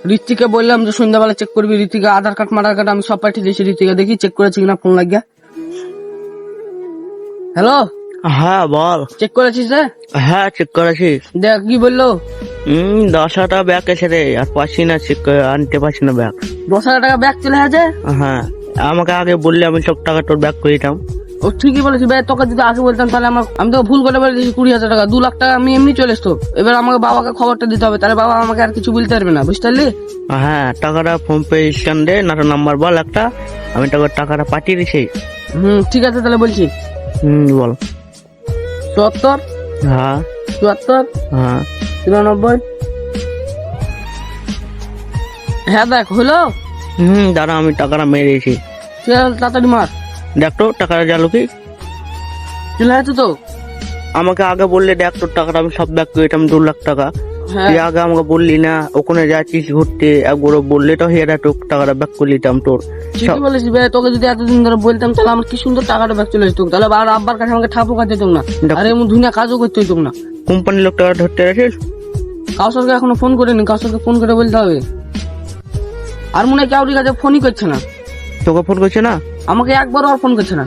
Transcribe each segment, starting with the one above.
ঋত্বিকে বললাম যে সন্ধ্যাবেলা চেক করবি, ঋত্বিকে আধার কার্ড মাধার কার্ড আমি সব পাঠিয়ে দিয়েছি, ঋত্বিকে দেখি চেক করেছি কিনা ফোন লাগিয়া। হ্যালো, হ্যাঁ বল। চেক করেছিস রে? হ্যাঁ চেক করেছি। দেখ কি বললো। 10,000 টাকা ব্যাগ এসে রে, আর পাচ্ছি না, চেক আনতে পারছি না ব্যাগ। 10,000 টাকা ব্যাগ চলে আছে। হ্যাঁ আমাকে আগে বললে আমি সব টাকা তোর ব্যাগ করে দিতাম। ও ঠিকই বলেছি ভাই, তোকে যদি আগে বলতাম তাহলে আমি তো ভুল করে বলে দিয়েছি 20,000 টাকা, 2 লাখ টাকা আমি এমনি চলে আসতো। এবার আমাকে বাবাকে খবরটা দিতে হবে, তাহলে বাবা আমাকে আর কিছু বলতে পারবে না, বুঝতে পারলি? হ্যাঁ টাকাটা ফোন পে স্ক্যান দে, না নাম্বার বল একটা, আমি তোকে টাকাটা পাঠিয়ে দিছি। ঠিক আছে তাহলে বলছি। বল। 74 হ্যাঁ 74 হ্যাঁ 93। হ্যাঁ দেখ হলো। দাঁড়া আমি টাকাটা মেরে দিয়েছি। ঠিক আছে তাড়াতাড়ি মার। দেখ তো টাকাটা গেল কি। চলে আছে তো। আমাকে আগে বললে দেখ তোর টাকাটা আমি সব ব্যাগ করে দিতাম, 2 লাখ টাকা। হ্যাঁ তুই আগে আমাকে বললি না, ওখানে যাচ্ছিস ঘুরতে, একবার বললে তো হেরা তোর টাকাটা ব্যাক করে দিতাম তোর। ঠিকই বলেছি ভাই, তোকে যদি এতদিন ধরে বলতাম তাহলে আমার কি সুন্দর টাকাটা ব্যাগ চলে আসতো, তাহলে আর আব্বার কাছে আমাকে ঠাপও কাটতে হতো না, আর এমন দুনিয়া কাজও করতে হতো না। কোম্পানির লোক টাকা ধরতে গেছিস? কাউসারকে এখনো ফোন করিনি, কাউসারকে ফোন করে বলতে হবে। আর মনে হয় কাউরির কাছে ফোনই করছে না। তোকে ফোন করছে না? আমাকে একবারও আর ফোন করছে না।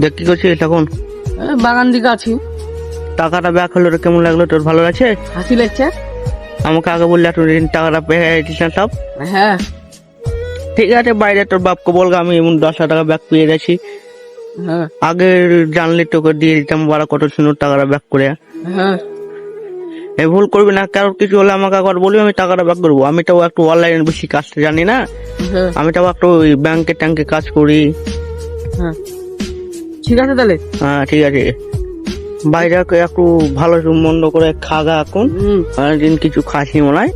দেখ কি করছিস তখন? এই বাগান দিকে আছি। টাকাটা ব্যাক হলো রে, কেমন লাগলো তোর? ভালো লাগছে? হাসি লাগছে। আমাকে আগে বললে এতদিন টাকাটা পেয়ে দিস না সব। হ্যাঁ ঠিক আছে, বাইরে তোর বাপকে বলবো আমি এমন 10,000 টাকা ব্যাক পেয়ে গেছি। হ্যাঁ আগে জানলে তোকে দিয়ে দিতাম, বড় কত সুন্দর টাকাটা ব্যাক করে। হ্যাঁ এই ভুল করবি না, কারোর কিছু হলে আমাকে একবার বলবি, আমি টাকাটা ব্যাক করবো। আমি তো একটু অনলাইনে বেশি কাজটা জানি না, হ্যাঁ আমি তো একটু ব্যাংকে ট্যাঙ্কে কাজ করি। হ্যাঁ ঠিক আছে তাহলে। হ্যাঁ ঠিক আছে, বাইরে একটু ভালো মন্দ করে খাগা এখন, দিন কিছু খাসি মনে হয়।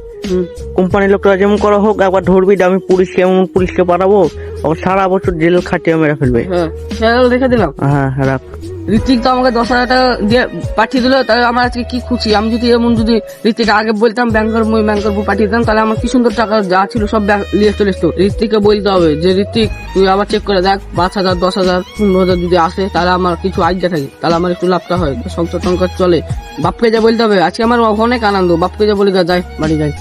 কোম্পানির লোকটা যেমন করা হোক, একবার ধরবি, আমি পুলিশকে এমন পুলিশকে পাঠাবো, ওর সারা বছর জেল খাটিয়ে মেরে ফেলবে। হ্যাঁ রেখে দিলাম। হ্যাঁ রাখ। ঋত্বিক তো আমাকে 10,000 টাকা দিয়ে পাঠিয়ে দিল, তাহলে আমার আজকে কি খুশি। আমি যদি এমন যদি ঋত্বিক আগে বলতাম ব্যাংকের পাঠিয়ে দিতাম, তাহলে আমার কি সুন্দর টাকা যা ছিল সব নিয়ে চলে আসতো। ঋত্বিককে বলতে হবে যে ঋত্বিক তুই আবার চেক করে দেখ, 5,000 10,000 15,000 যদি আসে তাহলে আমার কিছু আইডিয়া থাকে, তাহলে আমার একটু লাভটা হয়, সংসার টঙ্কার চলে। বাপকে যা বলতে হবে, আজকে আমার অনেক আনন্দ। বাপকে যা বলি যাই বাড়ি যাই।